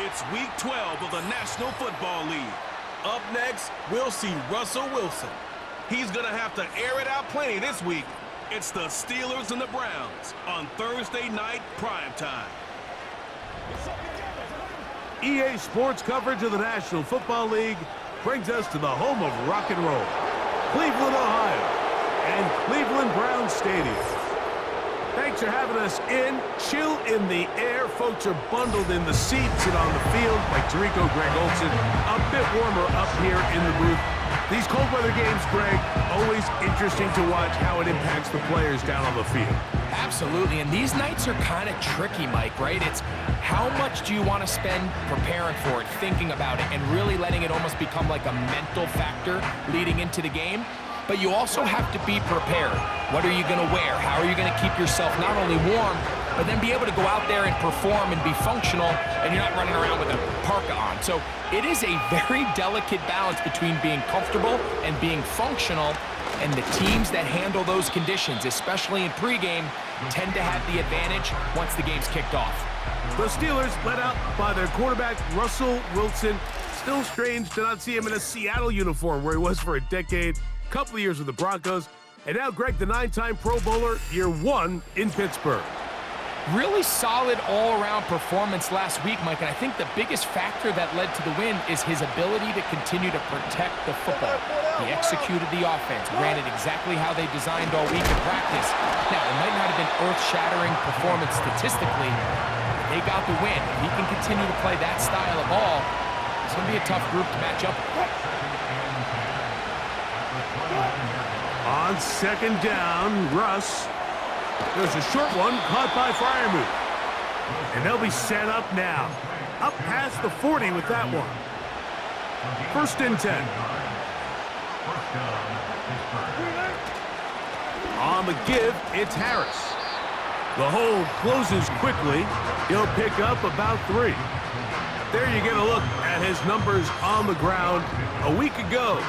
It's Week 12 of the National Football League. Up next, we'll see Russell Wilson. He's going to have to air it out plenty this week. It's the Steelers and the Browns on Thursday night primetime. EA Sports coverage of the National Football League brings us to the home of rock and roll, Cleveland, Ohio, and Cleveland Browns Stadium. Thanks for having us in. Chill in the air. Folks are bundled in the seats and on the field like Tirico, Greg Olson. A bit warmer up here in the booth. These cold weather games, Greg, always interesting to watch how it impacts the players down on the field. Absolutely, and these nights are kind of tricky, Mike, right? It's how much do you want to spend preparing for it, thinking about it, and really letting it almost become like a mental factor leading into the game? But you also have to be prepared. What are you going to wear? How are you going to keep yourself not only warm, but then be able to go out there and perform and be functional, and you're not running around with a parka on. So it is a very delicate balance between being comfortable and being functional, and the teams that handle those conditions, especially in pregame, tend to have the advantage once the game's kicked off. The Steelers led out by their quarterback, Russell Wilson. Still strange to not see him in a Seattle uniform where he was for a decade. Couple of years with the Broncos, and now Greg, the 9-time Pro Bowler, year 1 in Pittsburgh. Really solid all-around performance last week, Mike, and I think the biggest factor that led to the win is his ability to continue to protect the football. He executed the offense, ran it exactly how they designed all week in practice. Now, it might not have been earth-shattering performance statistically, but they got the win. If he can continue to play that style of ball, it's going to be a tough group to match up with. On second down, Russ. There's a short one caught by Freiermuth. And they'll be set up now. Up past the 40 with that one. First and 10. On the give, it's Harris. The hold closes quickly. He'll pick up about 3. There you get a look at his numbers on the ground a week ago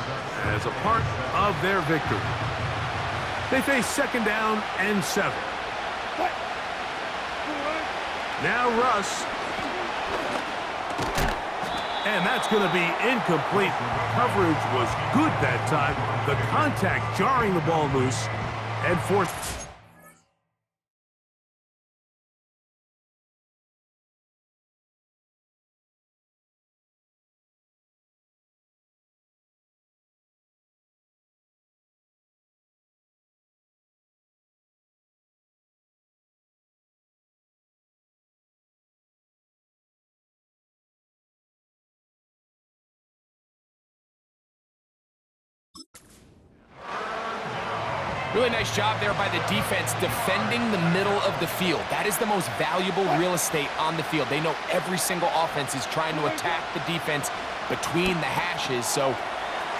as a part of their victory. They face second down and 7. Now Russ. And that's going to be incomplete. Coverage was good that time. The contact jarring the ball loose. And fourth. Really nice job there by the defense defending the middle of the field. That is the most valuable real estate on the field. They know every single offense is trying to attack the defense between the hashes, so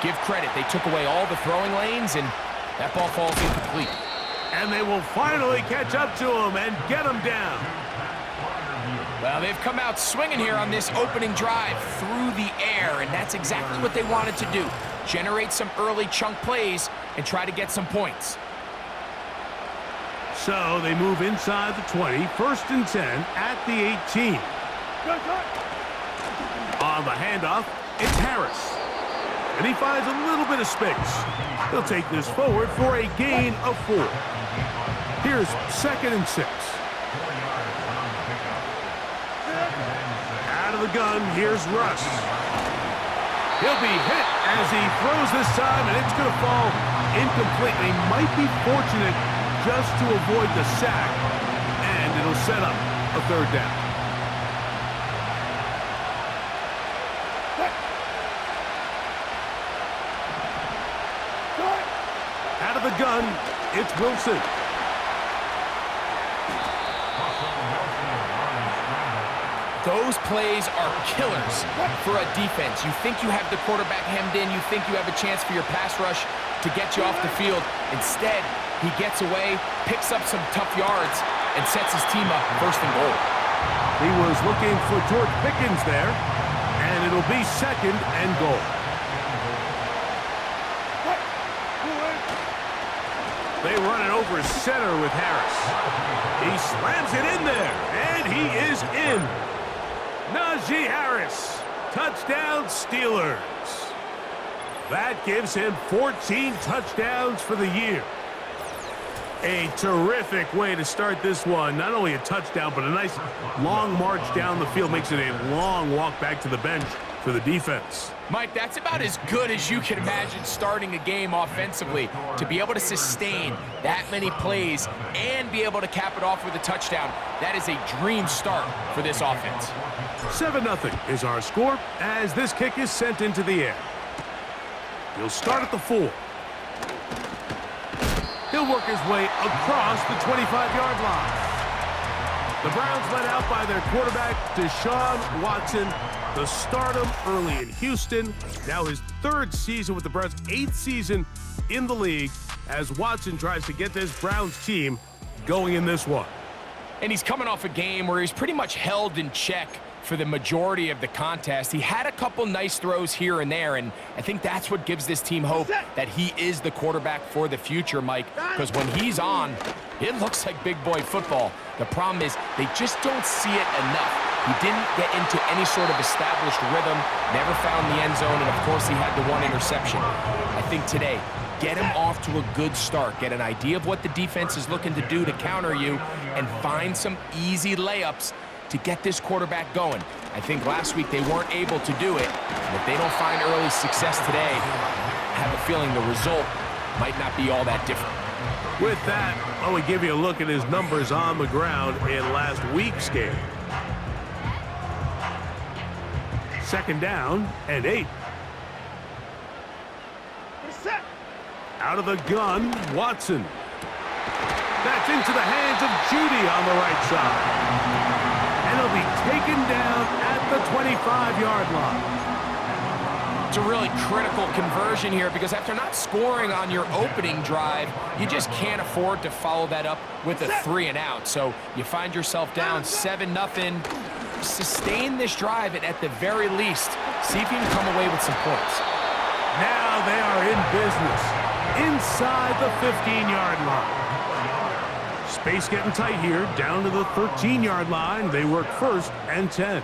give credit. They took away all the throwing lanes, and that ball falls incomplete. And they will finally catch up to him and get him down. Well, they've come out swinging here on this opening drive through the air, and that's exactly what they wanted to do. Generate some early chunk plays and try to get some points. So they move inside the 20, first and 10 at the 18. On the handoff, it's Harris. And he finds a little bit of space. He'll take this forward for a gain of 4. Here's second and 6. Out of the gun, here's Russ. He'll be hit as he throws this time, and it's going to fall incompletely. Might be fortunate just to avoid the sack, and it'll set up a third down. Out of the gun, it's Wilson. Those plays are killers for a defense. You think you have the quarterback hemmed in. You think you have a chance for your pass rush to get you off the field. Instead, he gets away, picks up some tough yards, and sets his team up first and goal. He was looking for George Pickens there, and it'll be second and goal. They run it over center with Harris. He slams it in there, and he is in. Najee Harris. Touchdown, Steelers. That gives him 14 touchdowns for the year. A terrific way to start this one. Not only a touchdown, but a nice long march down the field. Makes it a long walk back to the bench for the defense. Mike, that's about as good as you can imagine starting a game offensively. To be able to sustain that many plays and be able to cap it off with a touchdown, that is a dream start for this offense. 7-0 is our score as this kick is sent into the air. He'll start at the 4. He'll work his way across the 25-yard line. The Browns led out by their quarterback, Deshaun Watson, the stardom early in Houston. Now his 3rd season with the Browns, 8th season in the league as Watson tries to get this Browns team going in this one. And he's coming off a game where he's pretty much held in check for the majority of the contest. He had a couple nice throws here and there, and I think that's what gives this team hope that he is the quarterback for the future, Mike, because when he's on, it looks like big boy football. The problem is they just don't see it enough. He didn't get into any sort of established rhythm, never found the end zone, and of course he had the 1 interception. I think today, get him off to a good start, get an idea of what the defense is looking to do to counter you, and find some easy layups to get this quarterback going. I think last week they weren't able to do it, and if they don't find early success today, I have a feeling the result might not be all that different. With that, I will give you a look at his numbers on the ground in last week's game. 2nd down and 8. Out of the gun, Watson. That's into the hands of Judy on the right side. And he'll be taken down at the 25-yard line. It's a really critical conversion here because after not scoring on your opening drive, you just can't afford to follow that up with a 3-and-out. So you find yourself down 7-0. Sustain this drive and at the very least, see if you can come away with some points. Now they are in business inside the 15-yard line. Space getting tight here, down to the 13-yard line. They work 1st and 10.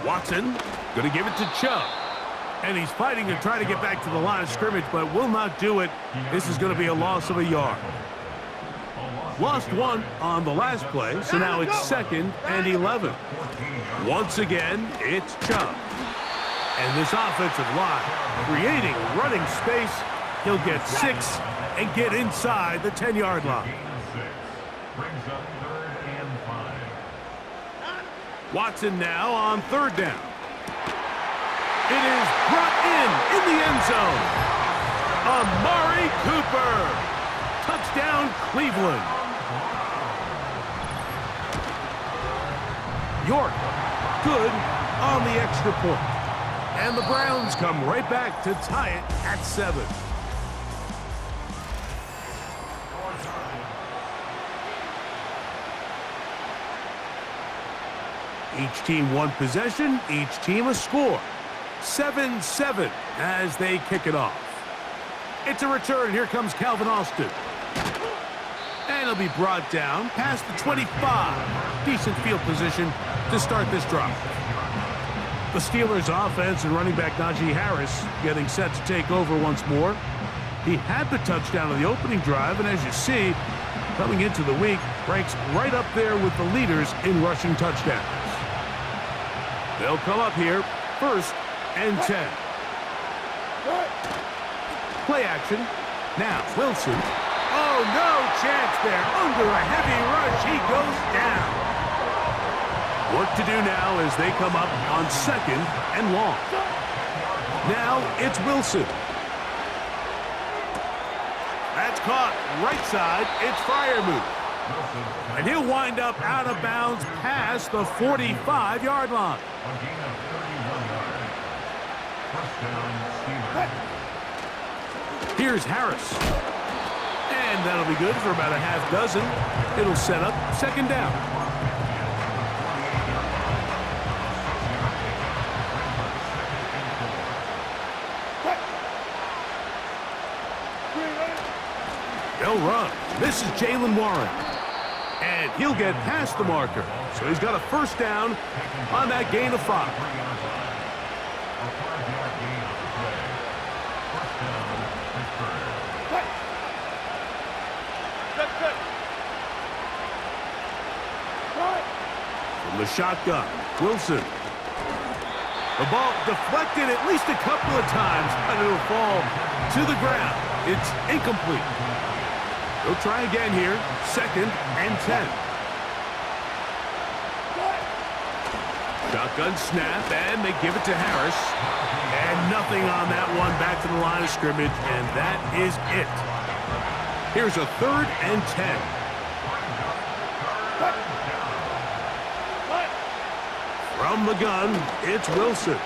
Watson going to give it to Chubb. And he's fighting to try to get back to the line of scrimmage, but will not do it. This is going to be a loss of a yard. Lost 1 on the last play, so now it's 2nd and 11. Once again, it's Chubb. And this offensive line creating running space. He'll get 6 and get inside the 10-yard line. Watson now on 3rd down. It is brought in the end zone. Amari Cooper. Touchdown, Cleveland. York, good on the extra point. And the Browns come right back to tie it at 7. Each team 1 possession, each team a score. 7-7 as they kick it off. It's a return. Here comes Calvin Austin. And he'll be brought down past the 25. Decent field position to start this drive. The Steelers offense and running back Najee Harris getting set to take over once more. He had the touchdown on the opening drive, and as you see, coming into the week, ranks right up there with the leaders in rushing touchdowns. They'll come up here, 1st and 10. Play action. Now, Wilson. Oh, no chance there. Under a heavy rush, he goes down. Work to do now as they come up on 2nd and long. Now, it's Wilson. That's caught right side. It's Freiermuth. And he'll wind up out of bounds past the 45-yard line. Here's Harris. And that'll be good for about a half dozen. It'll set up 2nd down. They'll run. This is Jaylen Warren. And he'll get past the marker. So he's got a first down on that gain of 5. From the shotgun, Wilson. The ball deflected at least a couple of times, and it'll fall to the ground. It's incomplete. They'll try again here. 2nd and 10. Shotgun snap, and they give it to Harris. And nothing on that one. Back to the line of scrimmage, and that is it. Here's a 3rd and 10. From the gun, it's Wilson.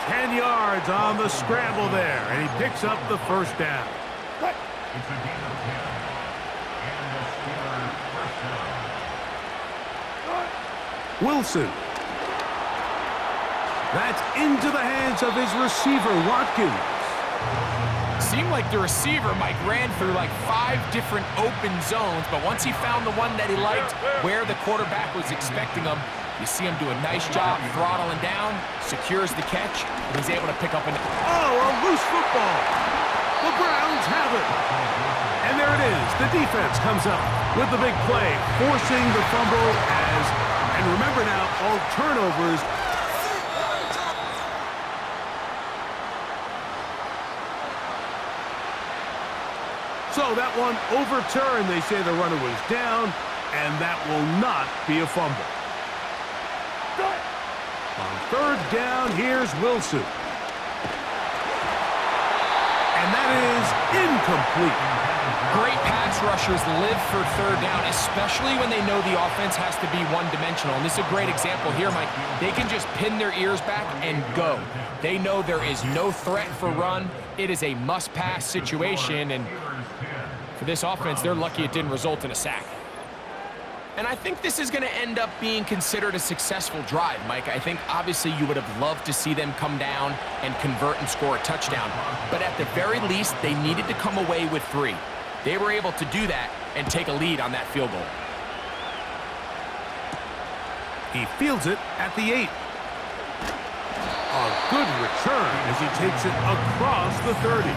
10 yards on the scramble there, and he picks up the first down. Wilson. That's into the hands of his receiver, Watkins. Seemed like the receiver, Mike, ran through like 5 different open zones, but once he found the one that he liked, where the quarterback was expecting him, you see him do a nice job throttling down, secures the catch, and he's able to pick up an... Oh, a loose football. The Browns have it. And there it is. The defense comes up with the big play, forcing the fumble as... And remember now, all turnovers... So that one overturned. They say the runner was down, and that will not be a fumble. On 3rd down, here's Wilson. And that is incomplete. Great pass rushers live for 3rd down, especially when they know the offense has to be one-dimensional. And this is a great example here, Mike. They can just pin their ears back and go. They know there is no threat for run. It is a must-pass situation, and for this offense, they're lucky it didn't result in a sack. And I think this is going to end up being considered a successful drive, Mike. I think obviously you would have loved to see them come down and convert and score a touchdown. But at the very least, they needed to come away with 3. They were able to do that and take a lead on that field goal. He fields it at the 8. A good return as he takes it across the 30.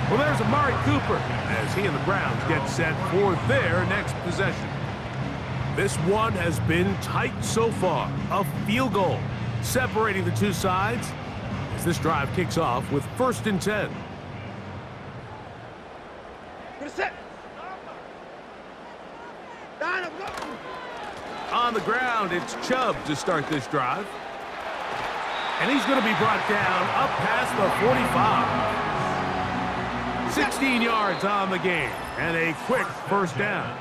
Well, there's Amari Cooper as he and the Browns get set for their next possession. This one has been tight so far. A field goal separating the two sides as this drive kicks off with 1st and 10. On the ground, it's Chubb to start this drive. And he's going to be brought down up past the 45. 16 yards on the game, and a quick first down.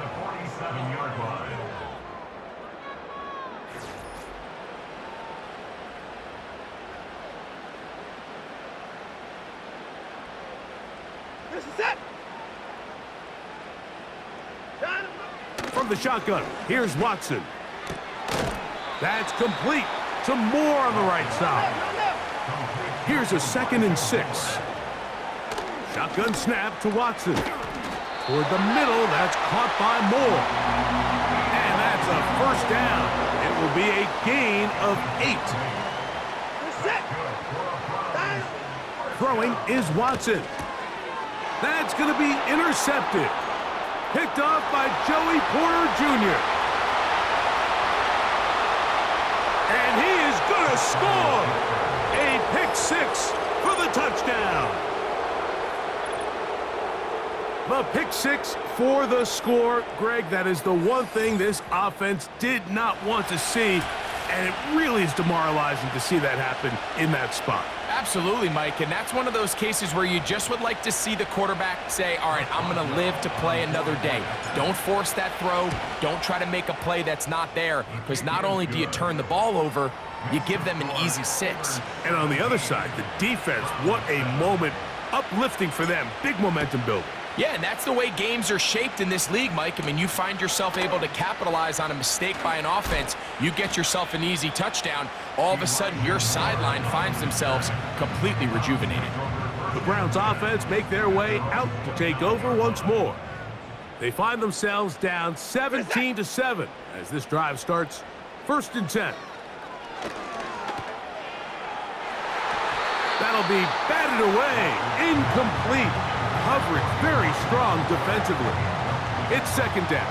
From the shotgun, here's Watson. That's complete to Moore on the right side. Here's a 2nd and 6. Shotgun snap to Watson. Toward the middle, that's caught by Moore. And that's a first down. It will be a gain of 8. Throwing is Watson. That's going to be intercepted. Picked off by Joey Porter Jr. And he is going to score. A pick 6 for the touchdown. The pick 6 for the score. Greg, that is the one thing this offense did not want to see, and it really is demoralizing to see that happen in that spot. Absolutely, Mike, and that's one of those cases where you just would like to see the quarterback say, all right, I'm going to live to play another day. Don't force that throw. Don't try to make a play that's not there, because not only do you turn the ball over, you give them an easy 6. And on the other side, the defense, what a moment. Uplifting for them. Big momentum building. Yeah, and that's the way games are shaped in this league, Mike. I mean, you find yourself able to capitalize on a mistake by an offense. You get yourself an easy touchdown. All of a sudden, your sideline finds themselves completely rejuvenated. The Browns offense make their way out to take over once more. They find themselves down 17-7 as this drive starts 1st and 10. That'll be batted away. Incomplete. Coverage very strong defensively. It's 2nd down.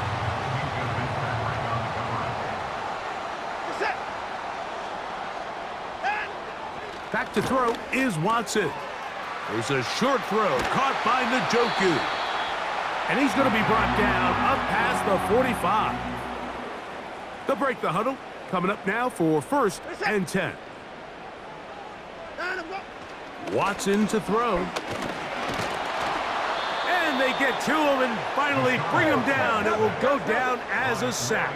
Back to throw is Watson. There's a short throw caught by Njoku. And he's going to be brought down up past the 45. They'll break the huddle. Coming up now for 1st and 10. Watson to throw. And they get to him and finally bring him down. It will go down as a sack.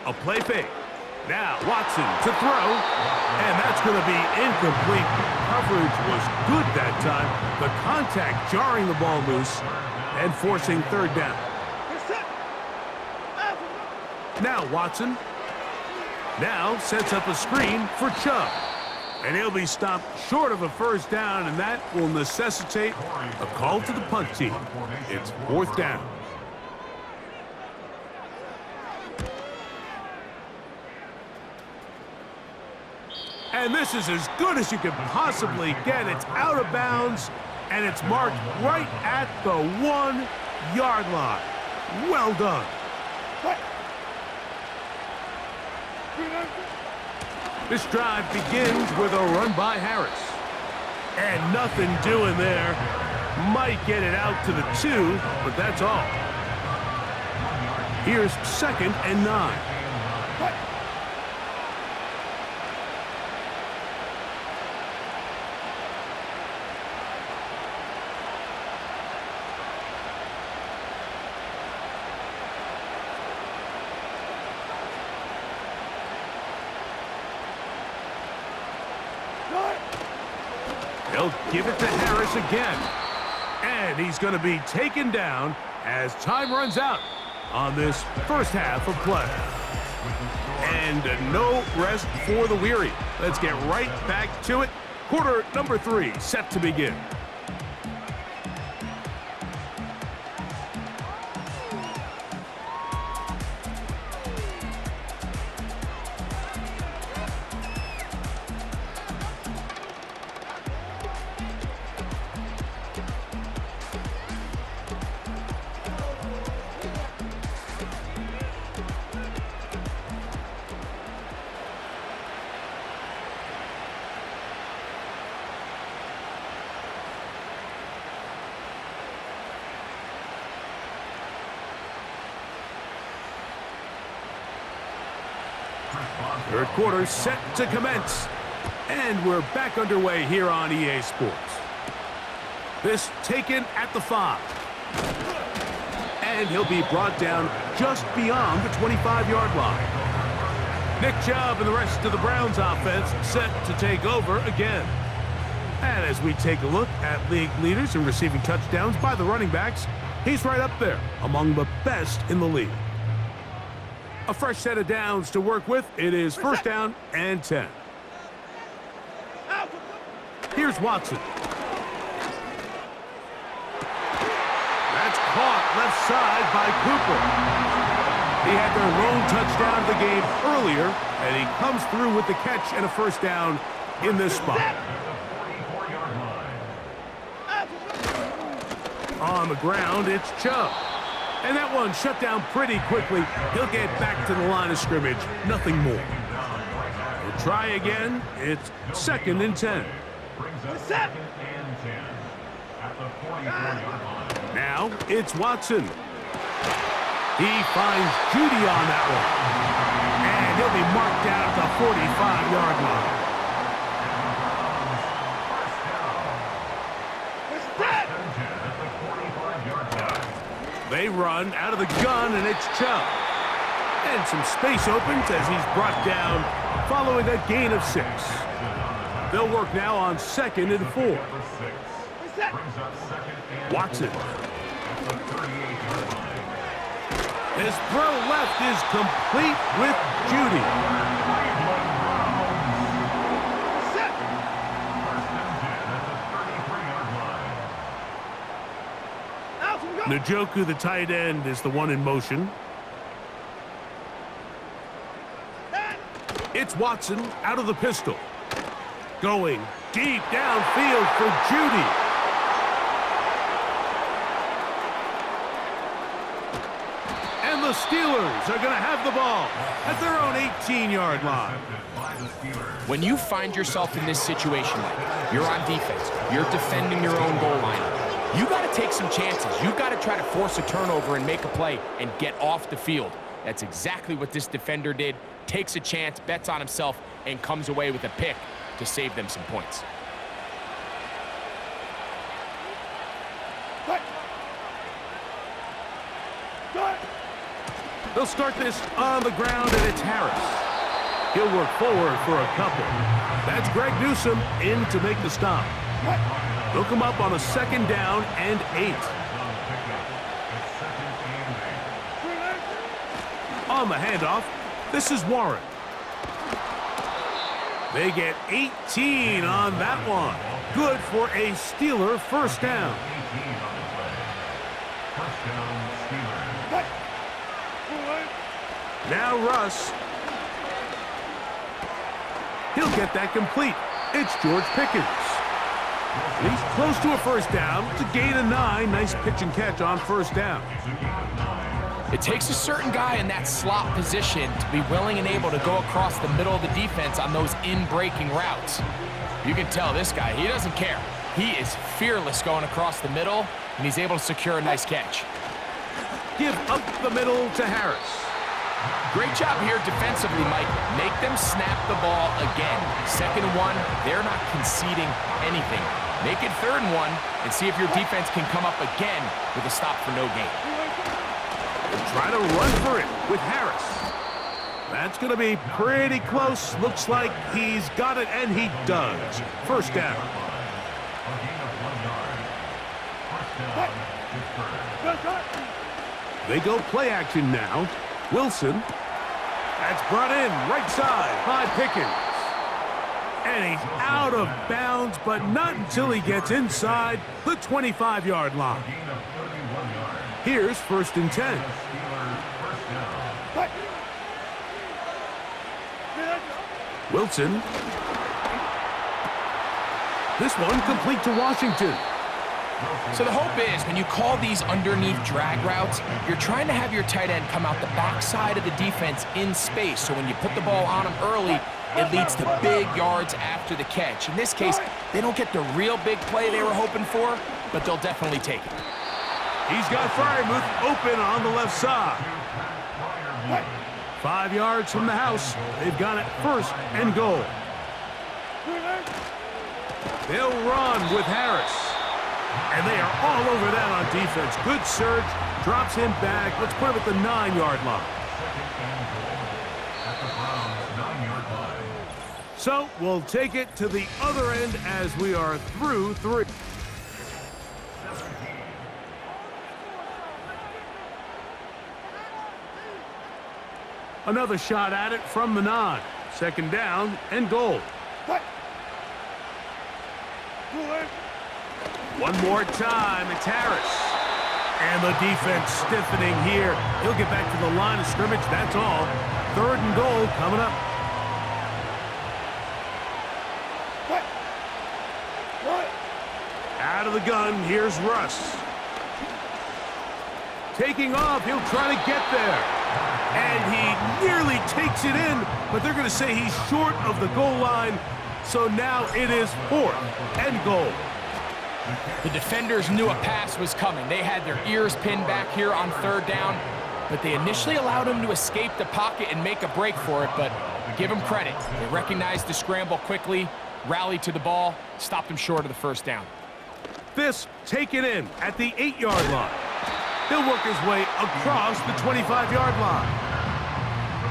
A play fake. Now Watson to throw. And that's going to be incomplete. Coverage was good that time. The contact jarring the ball loose and forcing 3rd down. Now Watson. Now sets up a screen for Chubb. And he'll be stopped short of a 1st down, and that will necessitate a call to the punt team. It's 4th down. And this is as good as you can possibly get. It's out of bounds, and it's marked right at the 1-yard line. Well done. This drive begins with a run by Harris. And nothing doing there. Might get it out to the 2, but that's all. Here's 2nd and 9. They'll give it to Harris again. And he's going to be taken down as time runs out on this 1st half of play. And no rest for the weary. Let's get right back to it. Quarter number 3 set to begin. Third quarter set to commence. And we're back underway here on EA Sports. This taken at the 5. And he'll be brought down just beyond the 25-yard line. Nick Chubb and the rest of the Browns offense set to take over again. And as we take a look at league leaders in receiving touchdowns by the running backs, he's right up there among the best in the league. A fresh set of downs to work with. It is 1st down and 10. Here's Watson. That's caught left side by Cooper. He had their lone touchdown of the game earlier, and he comes through with the catch and a 1st down in this spot. On the ground, it's Chubb. And that one shut down pretty quickly. He'll get back to the line of scrimmage. Nothing more. We'll try again. It's 2nd and 10. Now it's Watson. He finds Judy on that one. And he'll be marked down at the 45-yard line. They run out of the gun, and it's Chubb. And some space opens as he's brought down following a gain of 6. They'll work now on 2nd and 4. Watson. His throw left is complete with Judy. Njoku, the tight end, is the one in motion. It's Watson out of the pistol. Going deep downfield for Judy. And the Steelers are going to have the ball at their own 18-yard line. When you find yourself in this situation, Mike, you're on defense, you're defending your own goal line, you got to take some chances. You got to try to force a turnover and make a play and get off the field. That's exactly what this defender did. Takes a chance, bets on himself, and comes away with a pick to save them some points. They'll start this on the ground, and it's Harris. He'll work forward for a couple. That's Greg Newsome in to make the stop. They'll come up on a 2nd down and 8. On the handoff, this is Warren. They get 18 on that one. Good for a Steeler first down. Now Russ. He'll get that complete. It's George Pickens. He's close to a first down. It's a gain of 9. Nice pitch and catch on first down. It takes a certain guy in that slot position to be willing and able to go across the middle of the defense on those in-breaking routes. You can tell this guy, he doesn't care. He is fearless going across the middle, and he's able to secure a nice catch. Give up the middle to Harris. Great job here defensively, Mike. Make them snap the ball again. 2nd and 1, they're not conceding anything. Make it 3rd and 1, and see if your defense can come up again with a stop for no gain. Try to run for it with Harris. That's going to be pretty close. Looks like he's got it, and he does. First down. They go play action now. Wilson. That's brought in right side by Pickens. And he's out of bounds, but not until he gets inside the 25-yard line. Here's 1st and 10. Wilson. This one complete to Washington. So the hope is when you call these underneath drag routes, you're trying to have your tight end come out the backside of the defense in space. So when you put the ball on him early, it leads to big yards after the catch. In this case, they don't get the real big play they were hoping for, but they'll definitely take it. He's got Freiermuth open on the left side. 5 yards from the house. They've got it 1st and goal. They'll run with Harris. And they are all over that on defense. Good surge. Drops him back. Let's put him at the 9-yard line. So we'll take it to the other end as we are through 3. Another shot at it from the 9. 2nd down and goal. One more time, it's Harris. And the defense stiffening here. He'll get back to the line of scrimmage, that's all. 3rd and goal coming up. Out of the gun, here's Russ. Taking off, he'll try to get there. And he nearly takes it in, but they're going to say he's short of the goal line. So now it is 4th and goal. The defenders knew a pass was coming. They had their ears pinned back here on 3rd down, but they initially allowed him to escape the pocket and make a break for it, but give him credit. They recognized the scramble quickly, rallied to the ball, stopped him short of the 1st down. This taken in at the 8-yard line. He'll work his way across the 25-yard line.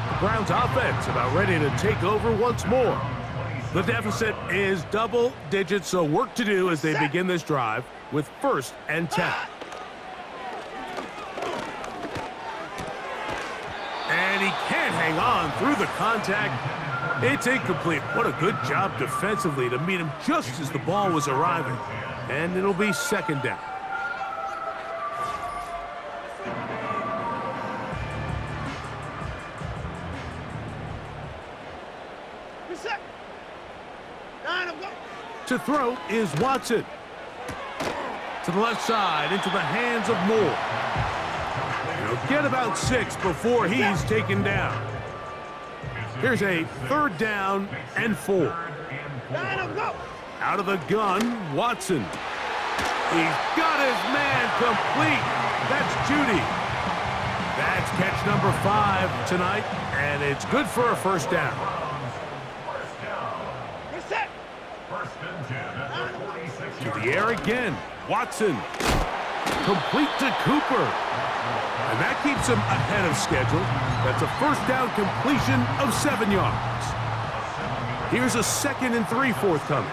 The Browns offense about ready to take over once more. The deficit is double digits, so work to do as they begin this drive with 1st and 10. And he can't hang on through the contact. It's incomplete. What a good job defensively to meet him just as the ball was arriving. And it'll be 2nd down. To throw is Watson. To the left side, into the hands of Moore. He'll get about 6 before he's taken down. Here's a 3rd down and 4. Out of the gun, Watson. He's got his man complete. That's Judy. That's catch number 5 tonight, and it's good for a 1st down. To the air again, Watson. Complete to Cooper. And that keeps him ahead of schedule. That's a 1st down completion of 7 yards. Here's a 2nd and 3 forthcoming.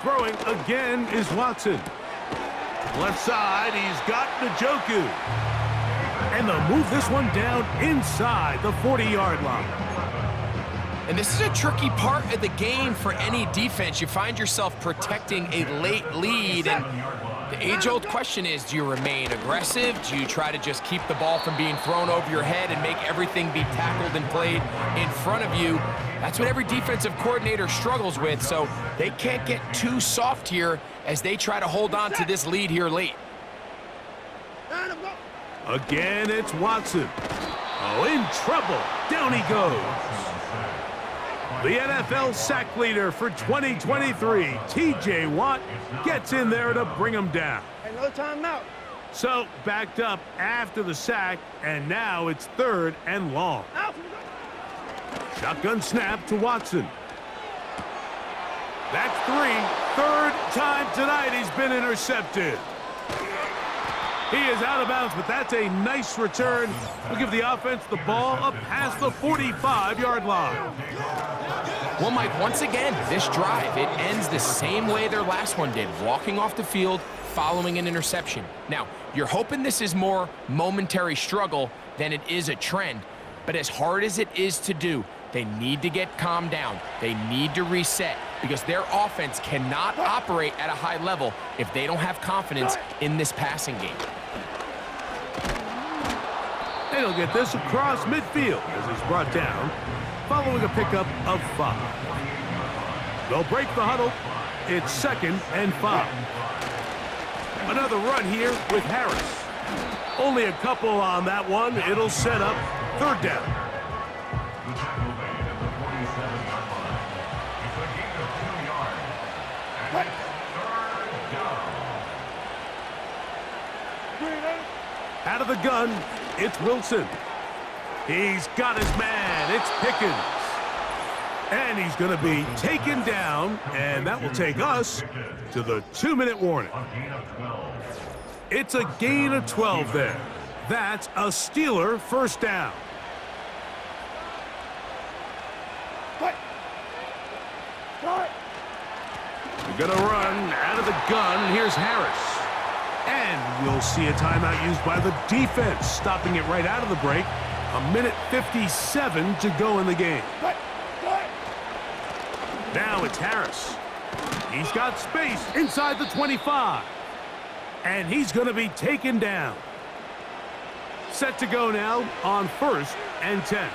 Throwing again is Watson. Left side, he's got Njoku. And they'll move this one down inside the 40-yard line. And this is a tricky part of the game for any defense. You find yourself protecting a late lead, and the age-old question is, do you remain aggressive? Do you try to just keep the ball from being thrown over your head and make everything be tackled and played in front of you? That's what every defensive coordinator struggles with, so they can't get too soft here as they try to hold on to this lead here late. Again, it's Watson. Oh, in trouble. Down he goes. The NFL sack leader for 2023, T.J. Watt, gets in there to bring him down. No timeout. So, backed up after the sack, and now it's 3rd and long. Shotgun snap to Watson. That's 3. 3rd time tonight he's been intercepted. He is out of bounds, but that's a nice return. We'll give the offense the ball up past the 45-yard line. Well, Mike, once again, this drive, it ends the same way their last one did, walking off the field following an interception. Now, you're hoping this is more momentary struggle than it is a trend, but as hard as it is to do, they need to get calmed down. They need to reset because their offense cannot operate at a high level if they don't have confidence in this passing game. And he'll get this across midfield as he's brought down, following a pickup of 5. They'll break the huddle. It's 2nd and 5. Another run here with Harris. Only a couple on that one. It'll set up 3rd down. Out of the gun, it's Wilson. He's got his man. It's Pickens. And he's going to be taken down, and that will take us to the 2-minute warning. It's a gain of 12 there. That's a Steeler 1st down. We're going to run out of the gun. Here's Harris. And we'll see a timeout used by the defense, stopping it right out of the break. 1:57 to go in the game. Now it's Harris. He's got space inside the 25. And he's going to be taken down. Set to go now on 1st and 10.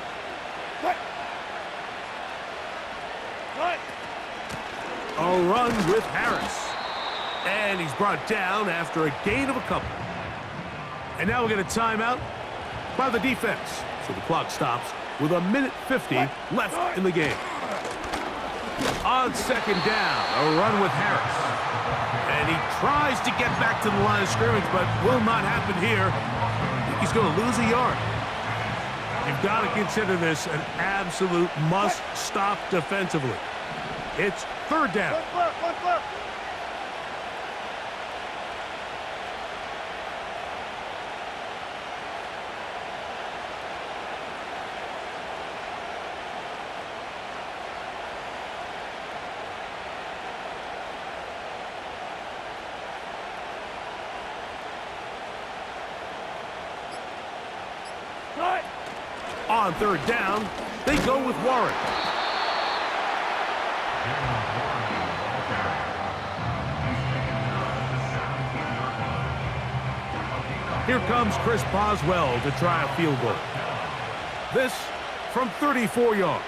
A run with Harris. And he's brought down after a gain of a couple. And now we'll get a timeout by the defense. So the clock stops with 1:50 left in the game. On 2nd down, a run with Harris. And he tries to get back to the line of scrimmage, but will not happen here. He's going to lose a yard. You've got to consider this an absolute must-stop defensively. It's 3rd down. On 3rd down, they go with Warren. Here comes Chris Boswell to try a field goal. This from 34 yards.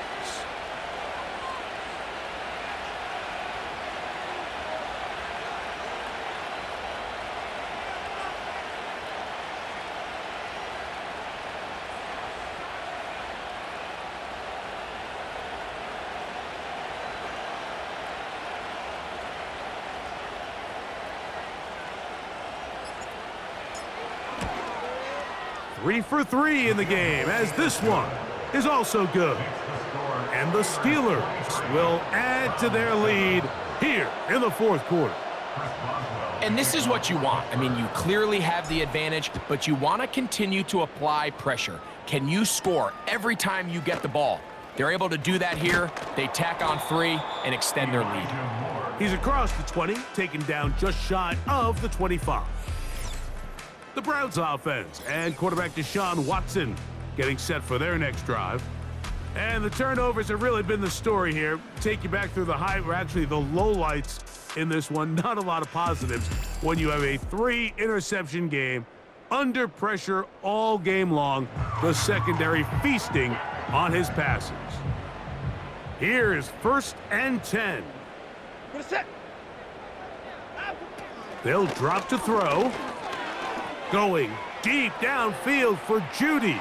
Three for three in the game, as this one is also good. And the Steelers will add to their lead here in the fourth quarter. And this is what you want. I mean, you clearly have the advantage, but you want to continue to apply pressure. Can you score every time you get the ball? They're able to do that here. They tack on 3 and extend their lead. He's across the 20, taken down just shy of the 25. The Browns offense and quarterback Deshaun Watson getting set for their next drive. And the turnovers have really been the story here. Take you back through the lowlights in this one. Not a lot of positives when you have a 3-interception game under pressure all game long. The secondary feasting on his passes. Here is 1st and 10. They'll drop to throw. Going deep downfield for Judy.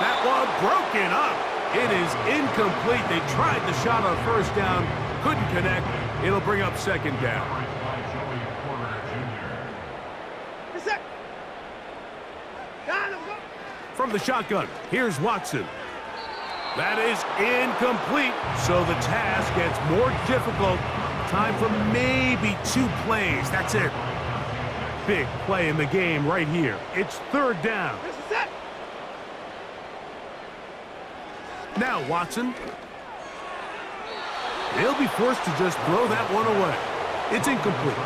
That one broken up. It is incomplete. They tried the shot on 1st down, couldn't connect. It'll bring up 2nd down. From the shotgun, here's Watson. That is incomplete, so the task gets more difficult. Time for maybe 2 plays. That's it. Big play in the game right here. It's 3rd down. Now Watson. He'll be forced to just throw that one away. It's incomplete.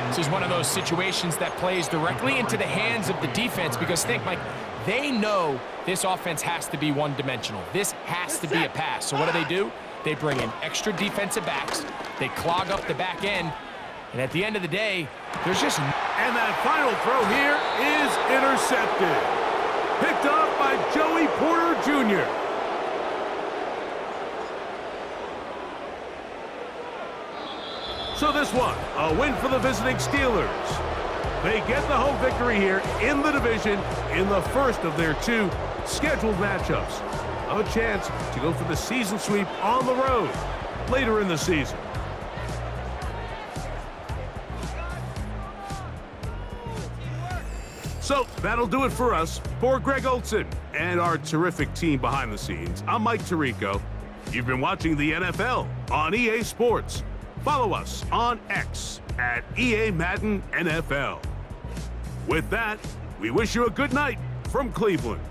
This is one of those situations that plays directly into the hands of the defense because think, Mike, they know this offense has to be one-dimensional. This has to be a pass. So what do? They bring in extra defensive backs. They clog up the back end. And at the end of the day, there's just... And that final throw here is intercepted. Picked off by Joey Porter Jr. So this one, a win for the visiting Steelers. They get the home victory here in the division in the first of their 2 scheduled matchups. A chance to go for the season sweep on the road later in the season. So that'll do it for us. For Greg Olson and our terrific team behind the scenes, I'm Mike Tirico. You've been watching the NFL on EA Sports. Follow us on X at EA Madden NFL. With that, we wish you a good night from Cleveland.